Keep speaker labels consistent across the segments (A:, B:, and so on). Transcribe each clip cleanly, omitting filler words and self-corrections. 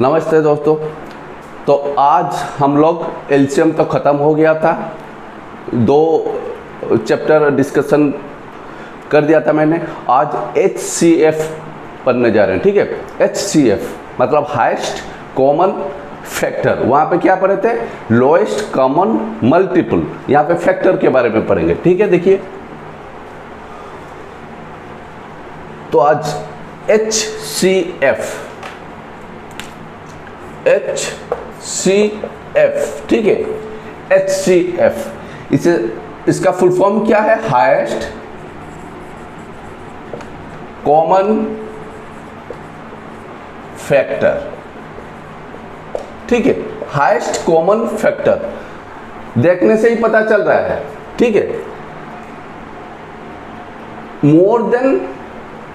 A: नमस्ते दोस्तों। तो आज हम लोग एलसीएम तो ख़त्म हो गया था, 2 चैप्टर डिस्कशन कर दिया था मैंने। आज एचसीएफ पढ़ने जा रहे हैं, ठीक है। एचसीएफ मतलब हाईएस्ट कॉमन फैक्टर। वहाँ पे क्या पढ़े थे? Lowest common multiple. यहाँ पे फैक्टर के बारे में पढ़ेंगे, ठीक है। देखिए तो आज एचसीएफ ठीक है। एचसीएफ इसका फुल फॉर्म क्या है? हाईएस्ट कॉमन फैक्टर, ठीक है। हाईएस्ट कॉमन फैक्टर देखने से ही पता चल रहा है, ठीक है। मोर देन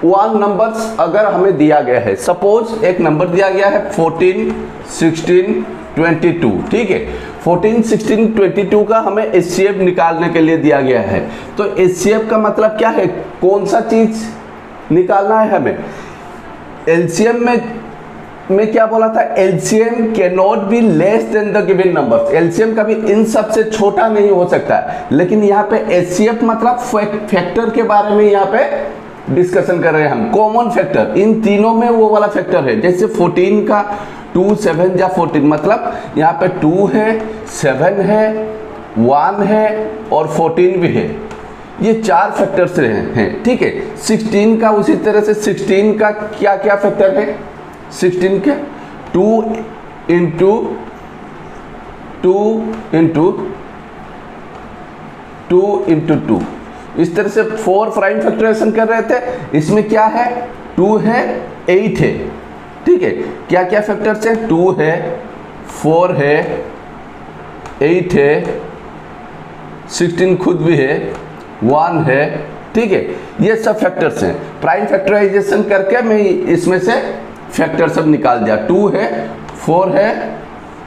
A: 1 नंबर्स अगर हमें दिया गया है, सपोज एक नंबर दिया गया है 14, 16, 22, ठीक है। 14, 16, 22 का हमें एचसीएफ निकालने के लिए दिया गया है। तो एचसीएफ का मतलब क्या है? कौन सा चीज निकालना है हमें? एलसीएम में क्या बोला था? LCM can not be less than the given numbers. LCM कभी इन सब से छोटा नहीं हो सकता है। लेकिन यहाँ पे एचसीएफ मतलब फैक्टर के बारे में यहाँ पे डिस्कशन कर रहे हैं हम। कॉमन फैक्टर इन तीनों में वो वाला फैक्टर है। जैसे 14 का 2, 7 या 14 मतलब यहाँ पे 2 है, 7 है, 1 है और 14 भी है। ये 4 फैक्टर्स हैं, ठीक है। 16 का उसी तरह से 16 का क्या क्या फैक्टर है? 16 के 2 इंटू 2 इस तरह से 4 प्राइम फैक्टराइजेशन कर रहे थे। इसमें क्या है? 2 है, 8 है, ठीक है। क्या क्या फैक्टर्स हैं? 2 है, 4 है, 8 है, 16 खुद भी है, 1 है, ठीक है। ये सब फैक्टर्स हैं। प्राइम फैक्टराइजेशन करके मैं इसमें से फैक्टर सब निकाल दिया। 2 है, 4 है,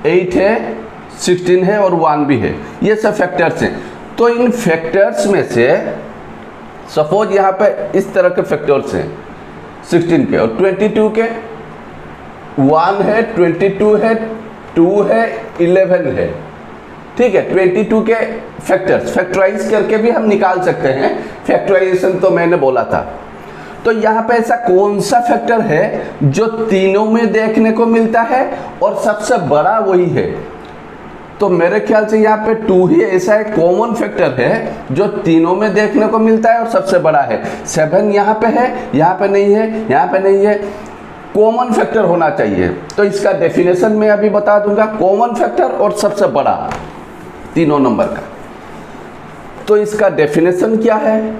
A: 8 है, 16 है और 1 भी है। ये सब फैक्टर्स हैं। तो इन फैक्टर्स में से सपोज यहाँ पे इस तरह के फैक्टर्स हैं 16 के और 22 के। 1 है, 22 है, 2 है, 11 है, ठीक है। 22 के फैक्टर्स फैक्टराइज करके भी हम निकाल सकते हैं। फैक्टराइजेशन तो मैंने बोला था। तो यहाँ पे ऐसा कौन सा फैक्टर है जो तीनों में देखने को मिलता है और सबसे बड़ा वही है? तो मेरे ख्याल से यहाँ पे 2 ही ऐसा एक कॉमन फैक्टर है जो तीनों में देखने को मिलता है और सबसे बड़ा है। 7 यहाँ पे है, यहाँ पे नहीं है, यहाँ पे नहीं है। कॉमन फैक्टर होना चाहिए। तो इसका डेफिनेशन मैं अभी बता दूंगा, कॉमन फैक्टर और सबसे बड़ा तीनों नंबर का। तो इसका डेफिनेशन क्या है?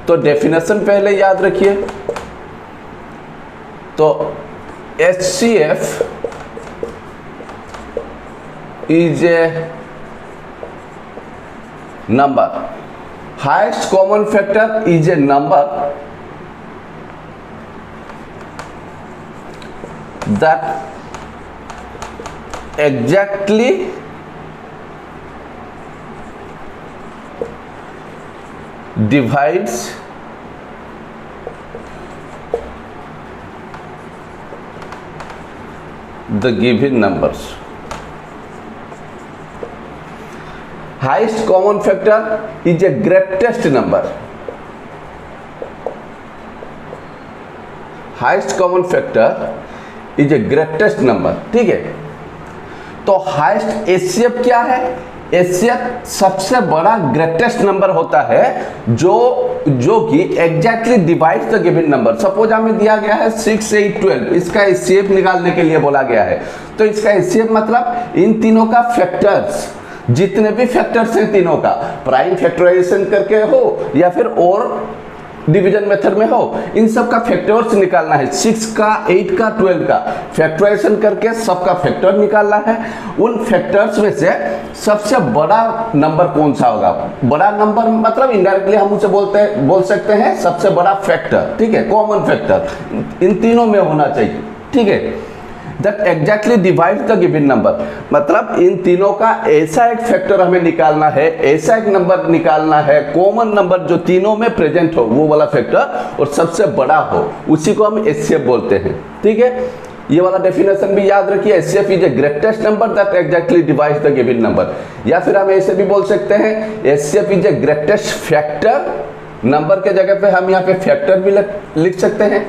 A: तो डेफिनेशन पहले याद रखिए। तो HCF is a number. Highest common factor is a number that exactly divides the given numbers. Highest common factor is a greatest number. Highest common factor is a greatest number, ठीक है। तो highest HCF क्या है? HCF सबसे बड़ा greatest number होता है जो कि exactly divide the given number. Suppose हमें दिया गया है 6, 8, 12, इसका एचसीएफ निकालने के लिए बोला गया है। तो इसका एचसीएफ मतलब इन तीनों का फैक्टर्स, जितने भी फैक्टर्स हैं तीनों का, प्राइम फैक्टराइजेशन करके हो या फिर और डिवीजन मेथड में हो, इन सब का फैक्टर्स निकालना है। 6 का, 8 का, 12 का फैक्टराइजेशन करके सबका फैक्टर निकालना है। उन फैक्टर्स में से सबसे बड़ा नंबर कौन सा होगा? बड़ा नंबर मतलब इनडायरेक्टली हम उसे बोल सकते हैं सबसे बड़ा फैक्टर, ठीक है। कॉमन फैक्टर इन तीनों में होना चाहिए, ठीक है। That exactly divide the given number मतलब इन तीनों का ऐसा एक फैक्टर हमें निकालना है, ऐसा एक नंबर निकालना है, कॉमन नंबर जो तीनों में प्रेजेंट हो वो वाला फैक्टर और सबसे बड़ा हो, उसी को हम एचसीएफ बोलते हैं, ठीक है। ये वाला डेफिनेशन भी याद रखिए, HCF is a greatest number that exactly divides the given number. या फिर हम ऐसे भी बोल सकते हैं HCF is a greatest factor, number के जगह पे हम यहाँ पे फैक्टर भी लिख सकते हैं।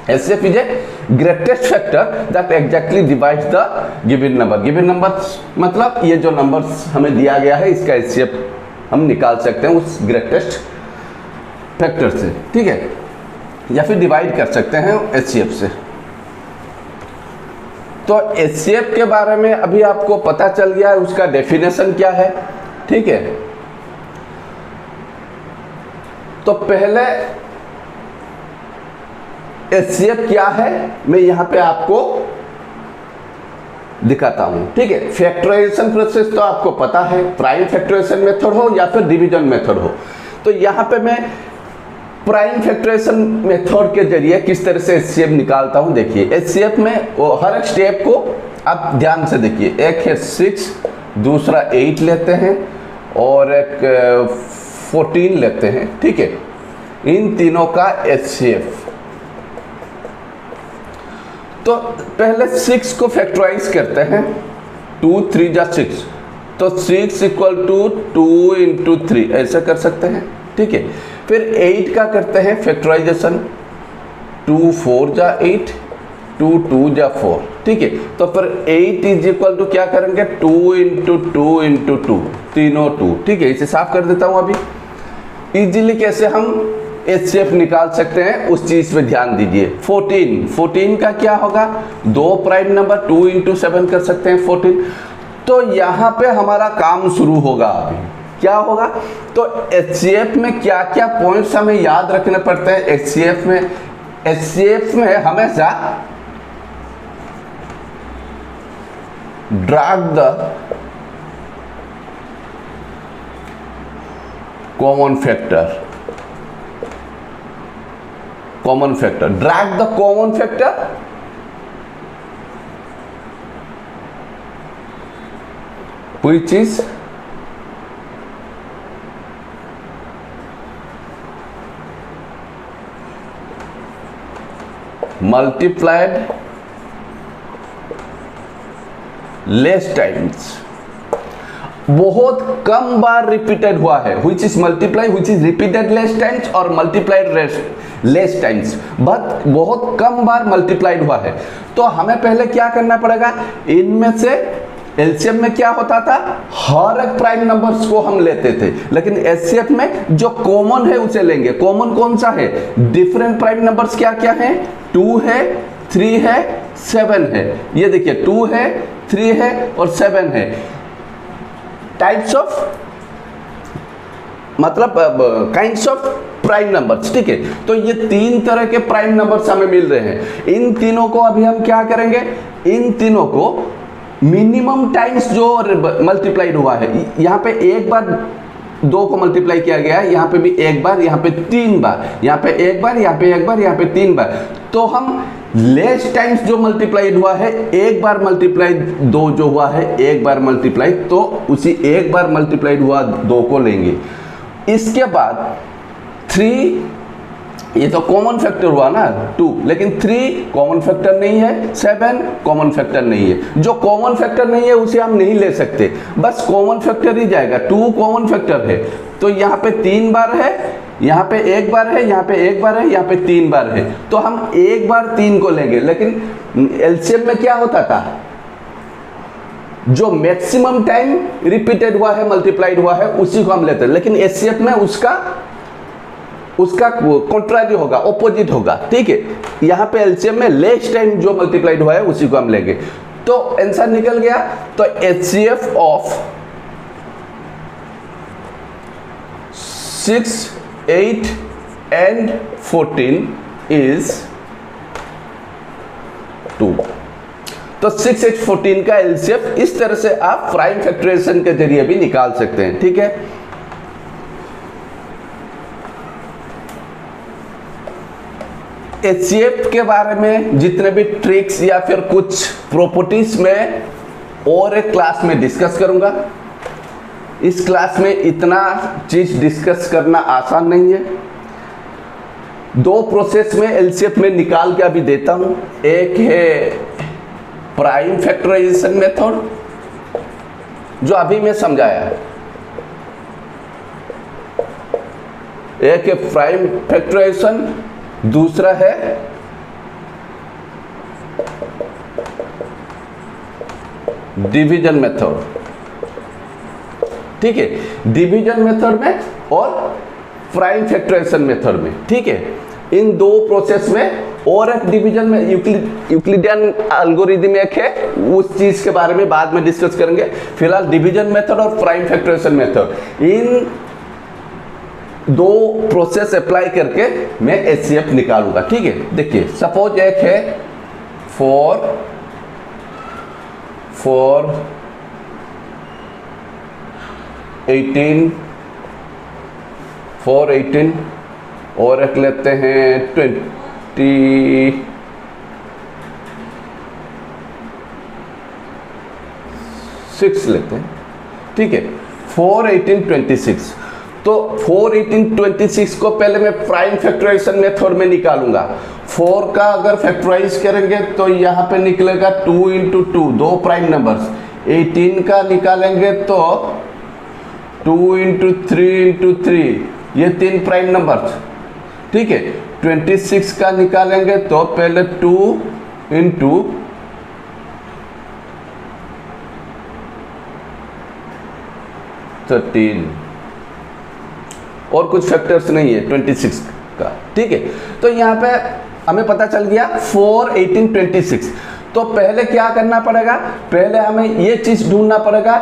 A: HCF is a greatest factor that exactly divides the given number. Given number मतलब ये जो नंबर्स हमें दिया गया है इसका HCF हम निकाल सकते हैं उस ग्रेटेस्ट फैक्टर से, ठीक है, या फिर डिवाइड कर सकते हैं HCF से। तो HCF के बारे में अभी आपको पता चल गया है, उसका डेफिनेशन क्या है, ठीक है। तो पहले HCF क्या है मैं यहां पे आपको दिखाता हूं, ठीक है। फैक्टराइजेशन प्रोसेस तो आपको पता है, प्राइम फैक्टराइजेशन मेथड हो या फिर डिवीजन मेथड हो। तो यहां पे मैं प्राइम फैक्टराइजेशन मेथड के जरिए किस तरह से HCF निकालता हूं, देखिए। HCF में वो हर एक स्टेप को आप ध्यान से देखिए, एक है 6, दूसरा 8 लेते हैं और एक 14 लेते हैं, ठीक है। इन तीनों का HCF। तो पहले 6 को फैक्टराइज करते हैं, 2 3 जा 6, तो 6 इक्वल टू 2 इंटू 3 ऐसा कर सकते हैं, ठीक है। फिर 8 का करते हैं फैक्टराइजेशन, 2 4 जा 8, 2 2 जा 4, ठीक है। तो फिर 8 इज इक्वल टू क्या करेंगे, 2 इंटू 2 इंटू 2, तीनों 2, ठीक है। इसे साफ कर देता हूं अभी। इजीली कैसे हम HCF निकाल सकते हैं उस चीज पे ध्यान दीजिए। 14 का क्या होगा, 2 प्राइम नंबर, 2 इंटू 7 कर सकते हैं 14। तो यहाँ पे हमारा काम शुरू होगा। अभी क्या होगा, तो HCF में क्या क्या पॉइंट्स हमें याद रखने पड़ते हैं। HCF में हमेशा drag the common factor, drag the common factor which is multiplied less times, बहुत कम बार रिपीटेड हुआ है, which is multiply, which is repeated less times और multiplied less times, बहुत कम बार मल्टीप्लाइड हुआ है। तो हमें पहले क्या करना पड़ेगा, इनमें से एलसीएम में क्या होता था, हर एक प्राइम नंबर्स को हम लेते थे, लेकिन एचसीएफ में जो कॉमन है उसे लेंगे। कॉमन कौन सा है, डिफरेंट प्राइम नंबर्स क्या क्या है, 2 है, 3 है, 7 है। ये देखिए 2 है, 3 है और 7 है। टाइप्स ऑफ मतलब काइंड्स ऑफ प्राइम नंबर्स, ठीक है। तो ये 3 तरह के प्राइम नंबर्स हमें मिल रहे हैं। इन तीनों को अभी हम क्या करेंगे, इन तीनों को मिनिमम टाइम्स जो मल्टीप्लाइड हुआ है, यहाँ पे एक बार 2 को मल्टीप्लाई किया गया है, यहाँ पे भी एक बार, यहाँ पे 3 बार, यहाँ पे एक बार, यहाँ पे एक बार, यहाँ पे 3 बार। तो हम लेस टाइम्स जो मल्टीप्लाइड हुआ है, एक बार मल्टीप्लाइड 2 जो हुआ है, एक बार मल्टीप्लाइड, तो उसी एक बार मल्टीप्लाइड हुआ 2 को लेंगे। इसके बाद 3, ये तो कॉमन फैक्टर हुआ ना 2, लेकिन 3 कॉमन फैक्टर नहीं है, 7 कॉमन फैक्टर नहीं है। जो कॉमन फैक्टर नहीं है उसे हम नहीं ले सकते, बस कॉमन फैक्टर ही जाएगा। 2 कॉमन फैक्टर है, तो यहाँ पे 3 बार है, यहाँ पे एक बार है, यहाँ पे एक बार है, यहाँ पे 3 बार है, तो हम एक बार 3 को लेंगे। लेकिन एलसीएम में क्या होता था, जो मैक्सिमम टाइम रिपीटेड हुआ है, मल्टीप्लाइड हुआ है, उसी को हम लेते हैं। लेकिन एचसीएफ में उसका कॉन्ट्रारी होगा, ऑपोजिट होगा, ठीक है। यहाँ पे एलसीएम में लेस टाइम जो मल्टीप्लाइड हुआ है उसी को हम लेंगे। तो आंसर निकल गया। तो एचसीएफ ऑफ 6, 8 and 14 is 2। तो 6, 8, 14 का एलसीएफ इस तरह से आप प्राइम फैक्टराइजेशन के जरिए भी निकाल सकते हैं, ठीक है। एचसीएफ के बारे में जितने भी ट्रिक्स या फिर कुछ प्रॉपर्टीज में और एक क्लास में डिस्कस करूंगा। इस क्लास में इतना चीज डिस्कस करना आसान नहीं है। 2 प्रोसेस में एलसीएफ में निकाल के अभी देता हूं। एक है प्राइम फैक्टराइजेशन मेथड जो अभी मैं समझाया, एक है प्राइम फैक्टराइजेशन, दूसरा है डिवीजन मेथड। ठीक है, डिवीजन मेथड में और प्राइम फैक्टराइजेशन मेथड में। ठीक है, इन दो प्रोसेस में, और एक डिवीजन में यूक्लिडियन एल्गोरिथम एक है, उस चीज के बारे में बाद में डिस्कस करेंगे। फिलहाल डिवीजन मेथड और प्राइम फैक्टराइजेशन मेथड, इन दो प्रोसेस अप्लाई करके मैं एचसीएफ निकालूंगा। ठीक है, देखिए सपोज एक है 418 और एक लेते हैं 26 लेते हैं। ठीक है, 418 26। तो 418 को पहले मैं प्राइम फैक्टराइजेशन मेथड में निकालूंगा। 4 का अगर फैक्टराइज करेंगे तो यहाँ पे निकलेगा 2 × 2, दो प्राइम नंबर्स। 18 का निकालेंगे तो 2 × 3 × 3, ये 3 प्राइम नंबर्स। ठीक है, 26 का निकालेंगे तो पहले 2 × 13 और कुछ फैक्टर्स नहीं है 26 का। ठीक है, तो यहाँ पे हमें पता चल गया 4 18 26। तो पहले क्या करना पड़ेगा, पहले हमें ये चीज ढूंढना पड़ेगा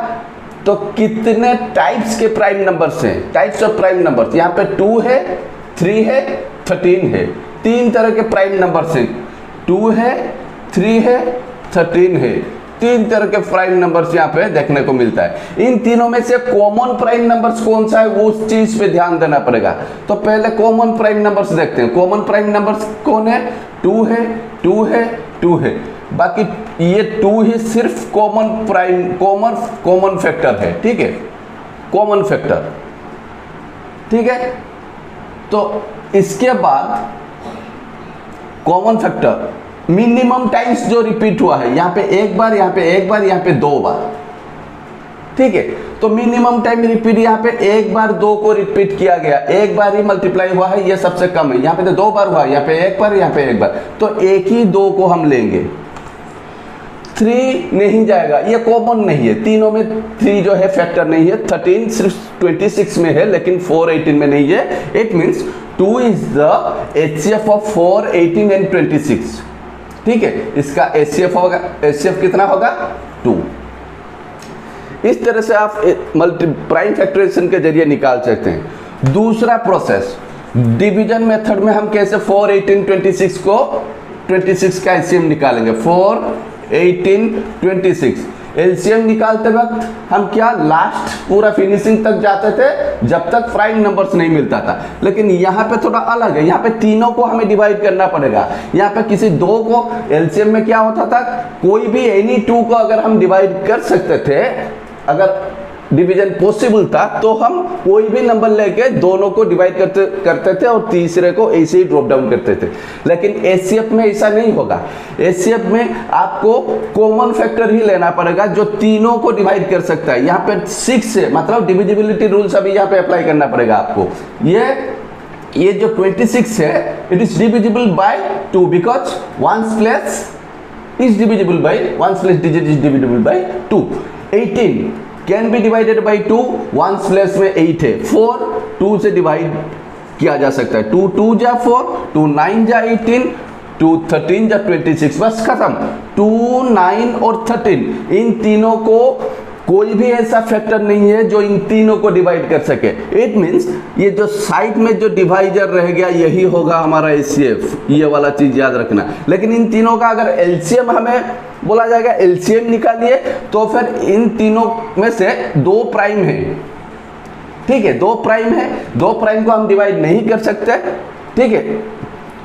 A: तो कितने टाइप्स के प्राइम नंबर्स हैं, टाइप्स ऑफ प्राइम नंबर्स। यहाँ पे 2 है, 3 है, 13 है, 3 तरह के प्राइम नंबर्स हैं। 2 है, 3 है, 13 है, 3 तरह के प्राइम नंबर्स यहाँ पे देखने को मिलता है। इन तीनों में से कॉमन प्राइम नंबर्स कौन सा है, वो उस चीज पे ध्यान देना पड़ेगा। तो पहले कॉमन प्राइम नंबर्स देखते हैं। कॉमन प्राइम नंबर्स कौन है, 2 है, 2 है, 2 है। बाकी ये 2 ही सिर्फ कॉमन फैक्टर है। ठीक है, कॉमन फैक्टर। ठीक है, तो इसके बाद कॉमन फैक्टर मिनिमम टाइम्स जो रिपीट हुआ है, यहाँ पे एक बार, यहाँ पे एक बार, यहाँ पे 2 बार। ठीक है, तो मिनिमम टाइम रिपीट यहाँ पे एक बार 2 को रिपीट किया गया, एक बार ही मल्टीप्लाई हुआ है, ये सबसे कम है। यहाँ पे तो 2 बार हुआ, यहाँ पे एक बार, यहाँ पे एक बार, तो एक ही 2 को हम लेंगे। 3 नहीं जाएगा, ये कॉमन नहीं है, तीनों में 3 जो है फैक्टर नहीं है। 13 सिर्फ 26 में है लेकिन 418 में नहीं है। It means 2 is the HCF of 4 18 and 26। ठीक है, इसका HCF होगा, HCF कितना होगा, 2। इस तरह से आप प्राइम फैक्टराइजेशन के जरिए निकाल सकते हैं। दूसरा प्रोसेस डिवीजन मेथड में हम कैसे 4 18 26 को 26 का LCM निकालेंगे। 4 18 26 LCM निकालते वक्त हम क्या लास्ट पूरा फिनिशिंग तक जाते थे जब तक प्राइम नंबर्स नहीं मिलता था। लेकिन यहाँ पे थोड़ा अलग है, यहाँ पे तीनों को हमें डिवाइड करना पड़ेगा। यहाँ पे किसी 2 को LCM में क्या होता था, कोई भी एनी 2 को अगर हम डिवाइड कर सकते थे, अगर डिवीजन पॉसिबल था, तो हम कोई भी नंबर लेके दोनों को डिवाइड करते थे और तीसरे को ऐसे ही ड्रॉप डाउन करते थे। लेकिन HCF में ऐसा नहीं होगा। HCF में आपको कॉमन फैक्टर ही लेना पड़ेगा जो तीनों को डिवाइड कर सकता है। यहाँ पे 6 है, मतलब डिविजिबिलिटी रूल्स अभी यहाँ पे अप्लाई करना पड़ेगा आपको। ये जो 26 है, it is divisible by 2 because 1's place is divisible by 1's place digit is divisible by 2। 18 can be divided by 2, 1's place में 8 है, 4 2 से डिवाइड किया जा सकता है। 2 2 जा 4, 2 9 जा 18, 2 13 जा 26, बस खत्म। 2 9 और 13 इन तीनों को कोई भी ऐसा फैक्टर नहीं है जो इन तीनों को डिवाइड कर सके। इट मींस ये जो साइड में जो डिवाइजर रह गया यही होगा हमारा HCF, ये वाला चीज याद रखना। लेकिन इन तीनों का अगर LCM हमें बोला जाएगा, LCM निकालिए, तो फिर इन तीनों में से 2 प्राइम है। ठीक है, 2 प्राइम है, 2 प्राइम को हम डिवाइड नहीं कर सकते। ठीक है,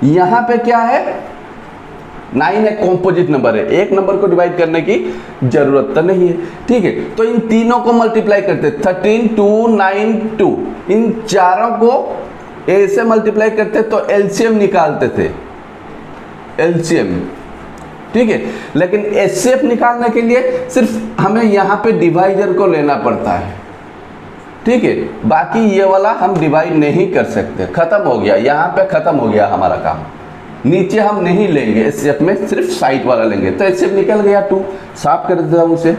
A: यहाँ पे क्या है, 9 एक कॉम्पोजिट नंबर है, एक नंबर को डिवाइड करने की जरूरत तो नहीं है। ठीक है, तो इन तीनों को मल्टीप्लाई करते, 13 2 9 2, इन चारों को ऐसे मल्टीप्लाई करते तो LCM निकालते थे। LCM ठीक है। लेकिन HCF निकालने के लिए सिर्फ हमें यहाँ पे डिवाइजर को लेना पड़ता है, ठीक है। बाकी ये वाला हम डिवाइड नहीं कर सकते, खत्म हो गया, यहाँ पे खत्म हो गया हमारा काम। नीचे हम नहीं लेंगे HCF में, सिर्फ साइड वाला लेंगे। तो HCF निकल गया 2, साफ कर देता हूँ उसे।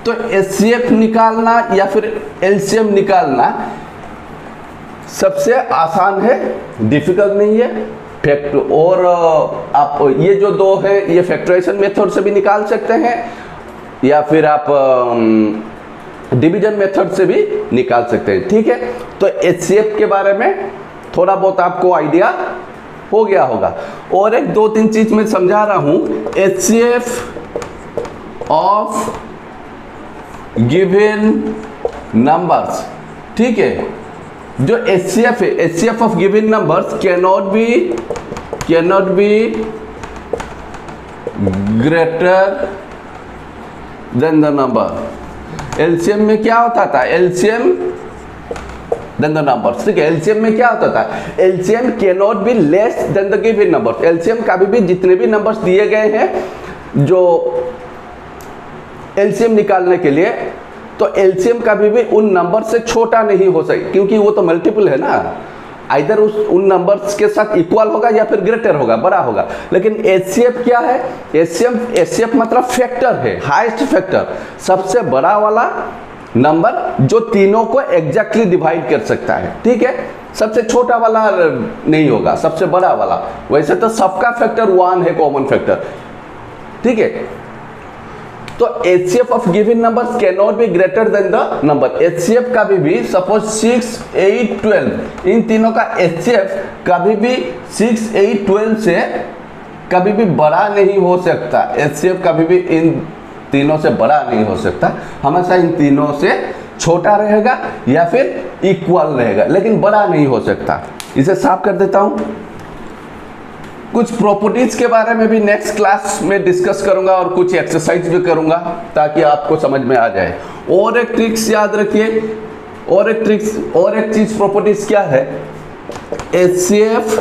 A: तो HCF निकालना या फिर LCM निकालना सबसे आसान है, डिफिकल्ट नहीं है। फैक्ट और आप ये जो दो है ये फैक्टराइजेशन मेथड से भी निकाल सकते हैं या फिर आप डिवीजन मेथड से भी निकाल सकते हैं, ठीक है। तो HCF के बारे में थोड़ा बहुत आपको आइडिया हो गया होगा। और एक 2-3 चीज मैं समझा रहा हूं। HCF ऑफ गिवन नंबर्स, ठीक है। जो HCF है, HCF of given numbers cannot be greater than the number. LCM में क्या होता था, LCM देन द नंबर्स, ठीक है। LCM में क्या होता था, LCM cannot be less than the given numbers. LCM कभी भी जितने भी नंबर्स दिए गए हैं जो LCM निकालने के लिए, तो LCM कभी भी उन नंबर से छोटा नहीं हो सकता, क्योंकि वो तो मल्टीपल है ना। आइदर उन नंबर्स के साथ इक्वल होगा या फिर ग्रेटर होगा, बड़ा होगा। लेकिन HCF क्या है, HCF मतलब फैक्टर है, हाईएस्ट फैक्टर, सबसे बड़ा वाला नंबर जो तीनों को एग्जैक्टली डिवाइड कर सकता है, ठीक है। सबसे छोटा वाला नहीं होगा, सबसे बड़ा वाला। वैसे तो सबका फैक्टर 1 है, कॉमन फैक्टर, ठीक है। तो HCF of given numbers can not be greater than the number. HCF कभी भी सपोज 6, 8, 12, इन तीनों का HCF कभी भी 6, 8, 12 से कभी भी बड़ा नहीं हो सकता। HCF कभी भी इन तीनों से बड़ा नहीं हो सकता, हमेशा इन तीनों से छोटा रहेगा या फिर इक्वल रहेगा, लेकिन बड़ा नहीं हो सकता। इसे साफ कर देता हूं। कुछ प्रॉपर्टीज के बारे में भी नेक्स्ट क्लास में डिस्कस करूंगा और कुछ एक्सरसाइज भी करूंगा ताकि आपको समझ में आ जाए। और एक ट्रिक्स याद रखिए, और एक चीज प्रॉपर्टीज क्या है, HCF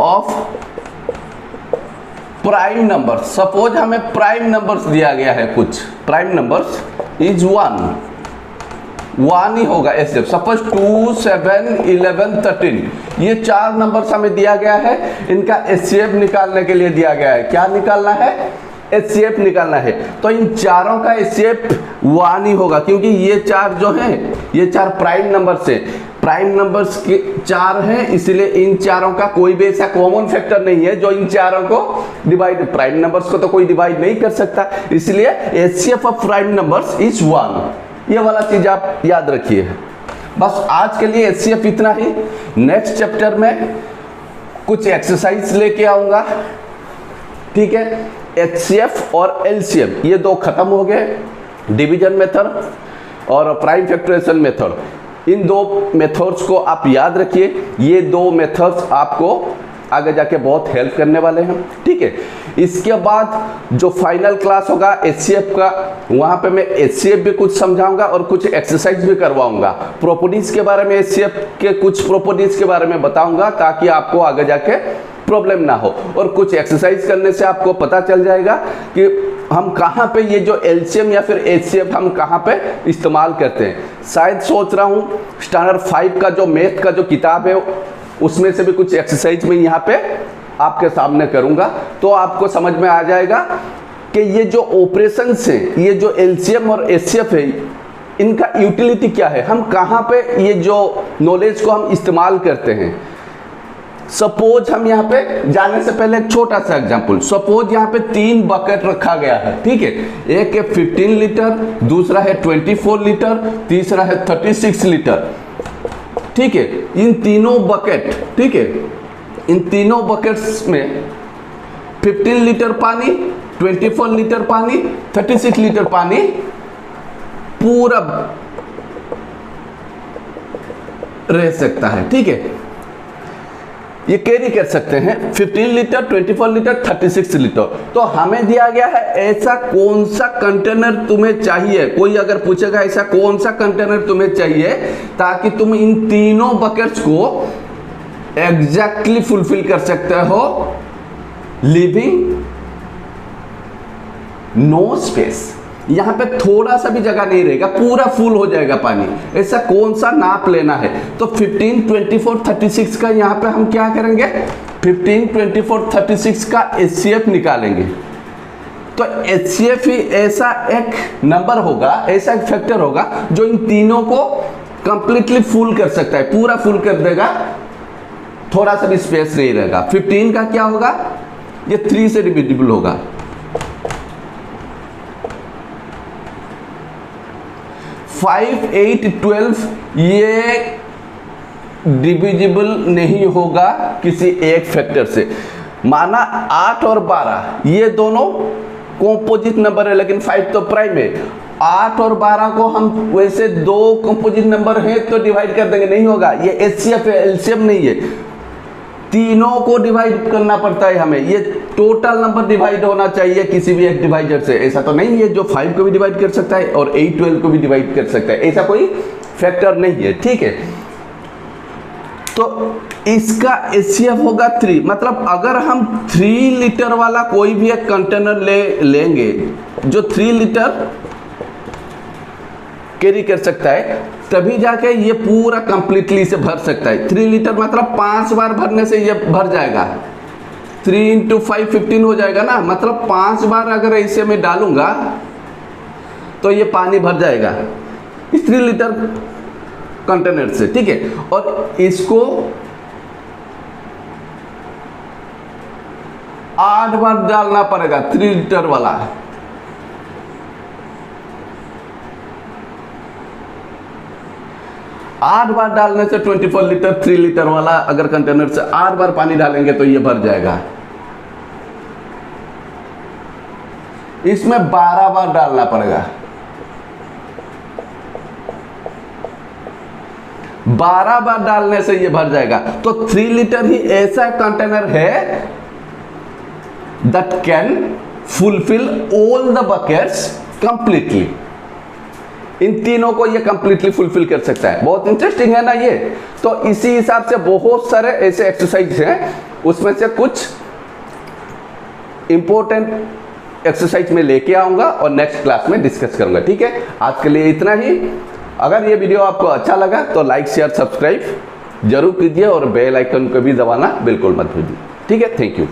A: of prime number. Suppose हमें प्राइम नंबर्स दिया गया है, कुछ प्राइम नंबर्स इज 1 ही होगा HCF। सपोज 2, 7, 11, 13, ये 4 नंबर्स हमें दिया गया है, इनका HCF निकालने के लिए दिया गया है। क्या निकालना है, HCF निकालना है। तो इन चारों का HCF 1 ही होगा, क्योंकि ये 4 जो हैं ये 4 प्राइम नंबर्स है, प्राइम नंबर्स के 4 हैं, इसलिए इन चारों का कोई भी ऐसा कॉमन फैक्टर नहीं है जो इन चारों को डिवाइड, प्राइम नंबर्स को तो कोई डिवाइड नहीं कर सकता, इसलिए HCF of prime numbers is 1। ये वाला चीज आप याद रखिए। बस आज के लिए HCF इतना ही। नेक्स्ट चैप्टर में कुछ एक्सरसाइज लेके आऊंगा, ठीक है। HCF और LCM ये दो खत्म हो गए, डिवीजन मेथड और प्राइम फैक्टराइजेशन मेथड। इन दो मेथड्स को आप याद रखिए, ये दो मेथड्स आपको आगे जाके बहुत हेल्प करने वाले हैं, ठीक है। इसके बाद जो फाइनल क्लास होगा HCF का, वहां पे मैं HCF भी कुछ समझाऊंगा और कुछ एक्सरसाइज भी करवाऊंगा। प्रॉपर्टीज के बारे में, HCF के कुछ प्रॉपर्टीज के बारे में बताऊंगा ताकि आपको आगे जाके प्रॉब्लम ना हो। और कुछ एक्सरसाइज करने से आपको पता चल जाएगा कि हम कहाँ पे ये जो LCM या फिर HCF हम कहाँ पे इस्तेमाल करते हैं। शायद सोच रहा हूँ स्टैंडर्ड 5 का जो मैथ का जो किताब है उसमें से भी कुछ एक्सरसाइज में यहाँ पे आपके सामने करूँगा, तो आपको समझ में आ जाएगा कि ये जो ऑपरेशंस हैं, ये जो LCM और HCF है, इनका यूटिलिटी क्या है, हम कहाँ पे ये जो नॉलेज को हम इस्तेमाल करते हैं। सपोज हम यहाँ पे जाने से पहले एक छोटा सा एग्जांपल, सपोज यहाँ पे 3 बकेट रखा गया है, ठीक है। एक है 15 लीटर, दूसरा है 24 लीटर, तीसरा है 36 लीटर, ठीक है। इन तीनों बकेट, ठीक है, इन तीनों बकेट्स में 15 लीटर पानी, 24 लीटर पानी, 36 लीटर पानी पूरा रह सकता है, ठीक है। ये कैरी कर सकते हैं 15 लीटर, 24 लीटर, 36 लीटर। तो हमें दिया गया है ऐसा कौन सा कंटेनर तुम्हें चाहिए, कोई अगर पूछेगा ऐसा कौन सा कंटेनर तुम्हें चाहिए ताकि तुम इन तीनों बकेट्स को एग्जैक्टली फुलफिल कर सकते हो, लिविंग नो स्पेस, यहाँ पे थोड़ा सा भी जगह नहीं रहेगा, पूरा फुल हो जाएगा पानी। ऐसा कौन सा नाप लेना है? तो 15, 24, 36 का यहाँ पे हम क्या करेंगे? 15, 24, 36 का HCF निकालेंगे। तो HCF ही ऐसा एक नंबर होगा, ऐसा एक फैक्टर होगा जो इन तीनों को कंप्लीटली फुल कर सकता है, पूरा फुल कर देगा, थोड़ा सा भी स्पेस नहीं रहेगा। 15 का क्या होगा? ये 3 से डिविजिबल होगा। 5, 8, 12 ये डिविजिबल नहीं होगा किसी एक फैक्टर से। माना 8 और 12 ये दोनों कॉम्पोजिट नंबर है, लेकिन 5 तो प्राइम है। 8 और 12 को हम वैसे दो कॉम्पोजिट नंबर है तो डिवाइड कर देंगे, नहीं होगा। ये HCF है, LCM नहीं है। तीनों को डिवाइड करना पड़ता है हमें। ये टोटल नंबर डिवाइड होना चाहिए किसी भी एक डिवाइडर से। ऐसा तो नहीं है जो 5 को भी डिवाइड कर सकता है और 8, 12 को भी डिवाइड कर सकता है, ऐसा कोई फैक्टर नहीं है, ठीक है। तो इसका HCF होगा 3। मतलब अगर हम 3 लीटर वाला कोई भी एक कंटेनर लेंगे जो 3 लीटर कैरी कर सकता है, तभी जाके ये पूरा कंप्लीटली से भर सकता है। 3 लीटर मतलब 5 बार भरने से ये भर जाएगा। 3 × 5 15 हो जाएगा ना, मतलब 5 बार अगर ऐसे में डालूंगा तो ये पानी भर जाएगा इस 3 लीटर कंटेनर से, ठीक है। और इसको 8 बार डालना पड़ेगा 3 लीटर वाला। आठ बार डालने से 24 लीटर 3 लीटर वाला अगर कंटेनर से 8 बार पानी डालेंगे तो ये भर जाएगा। इसमें 12 बार डालना पड़ेगा। 12 बार डालने से ये भर जाएगा। तो 3 लीटर ही ऐसा कंटेनर है that can fulfill all the buckets completely। इन तीनों को ये कंप्लीटली फुलफिल कर सकता है। बहुत इंटरेस्टिंग है ना ये। तो इसी हिसाब से बहुत सारे ऐसे एक्सरसाइज हैं, उसमें से कुछ इंपॉर्टेंट एक्सरसाइज में लेके आऊंगा और नेक्स्ट क्लास में डिस्कस करूंगा, ठीक है। आज के लिए इतना ही। अगर ये वीडियो आपको अच्छा लगा तो लाइक शेयर सब्सक्राइब जरूर कीजिए और बेल आइकन को भी दबाना बिल्कुल मत भूलिए, ठीक है। Thank you.